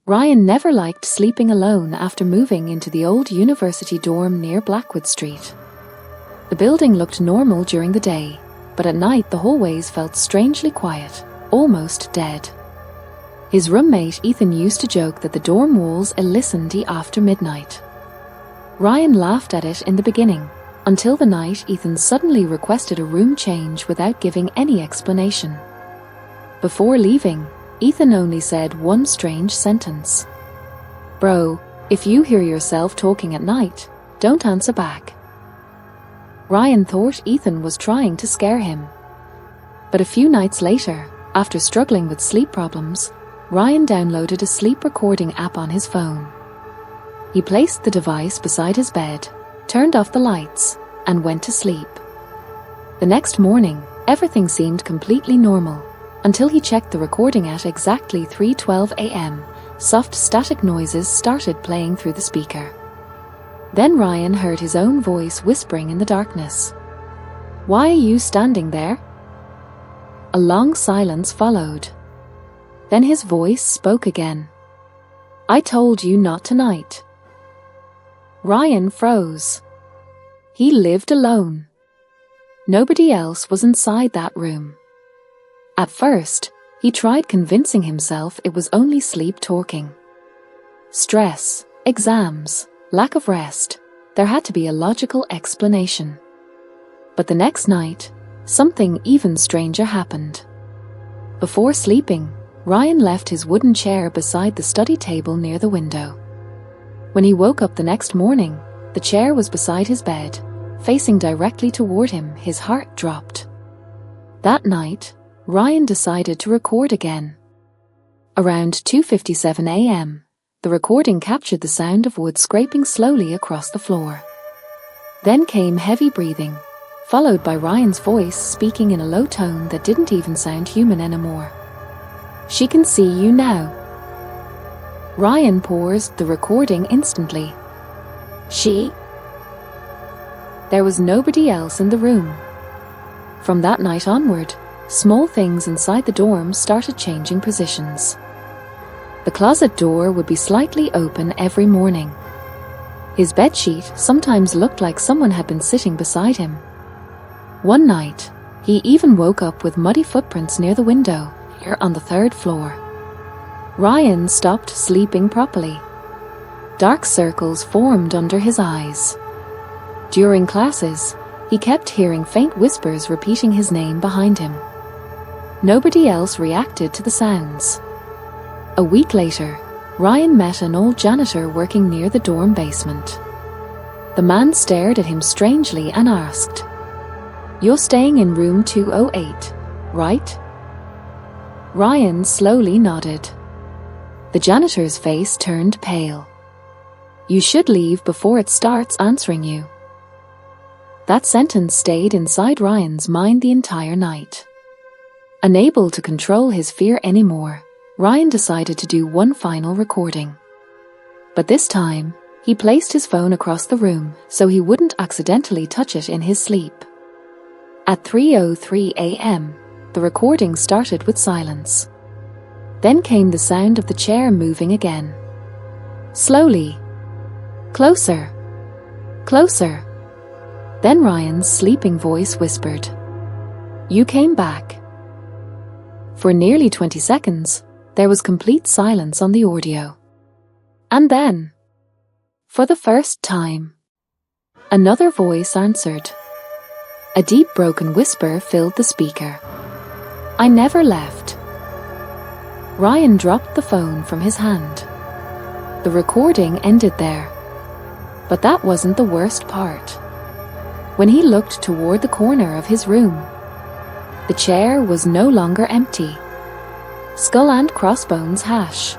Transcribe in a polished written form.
Ryan never liked sleeping alone after moving into the old university dorm near Blackwood Street. The building looked normal during the day, but at night the hallways felt strangely quiet, almost dead. His roommate Ethan used to joke that the dorm walls listened after midnight. Ryan laughed at it in the beginning, until the night Ethan suddenly requested a room change without giving any explanation. Before leaving, Ethan only said one strange sentence. "Bro, if you hear yourself talking at night, don't answer back." Ryan thought Ethan was trying to scare him. But a few nights later, after struggling with sleep problems, Ryan downloaded a sleep recording app on his phone. He placed the device beside his bed, turned off the lights, and went to sleep. The next morning, everything seemed completely normal, until he checked the recording at exactly 3:12 a.m. Soft static noises started playing through the speaker. Then Ryan heard his own voice whispering in the darkness. "Why are you standing there?" A long silence followed. Then his voice spoke again. "I told you not tonight." Ryan froze. He lived alone. Nobody else was inside that room. At first, he tried convincing himself it was only sleep talking. Stress, exams, lack of rest, there had to be a logical explanation. But the next night, something even stranger happened. Before sleeping, Ryan left his wooden chair beside the study table near the window. When he woke up the next morning, the chair was beside his bed, facing directly toward him. His heart dropped. That night, Ryan decided to record again. Around 2:57 a.m., the recording captured the sound of wood scraping slowly across the floor. Then came heavy breathing, followed by Ryan's voice speaking in a low tone that didn't even sound human anymore. "She can see you now." Ryan paused the recording instantly. "She?" There was nobody else in the room. From that night onward, small things inside the dorm started changing positions. The closet door would be slightly open every morning. His bedsheet sometimes looked like someone had been sitting beside him. One night, he even woke up with muddy footprints near the window, here on the 3rd floor. Ryan stopped sleeping properly. Dark circles formed under his eyes. During classes, he kept hearing faint whispers repeating his name behind him. Nobody else reacted to the sounds. A week later, Ryan met an old janitor working near the dorm basement. The man stared at him strangely and asked, "You're staying in room 208, right?" Ryan slowly nodded. The janitor's face turned pale. "You should leave before it starts answering you." That sentence stayed inside Ryan's mind the entire night. Unable to control his fear anymore, Ryan decided to do one final recording. But this time, he placed his phone across the room so he wouldn't accidentally touch it in his sleep. At 3:03 a.m., the recording started with silence. Then came the sound of the chair moving again. Slowly. Closer. Closer. Then Ryan's sleeping voice whispered, "You came back." For nearly 20 seconds, there was complete silence on the audio. And then, for the first time, another voice answered. A deep broken whisper filled the speaker. "I never left." Ryan dropped the phone from his hand. The recording ended there. But that wasn't the worst part. When he looked toward the corner of his room, the chair was no longer empty. Skull and crossbones hash.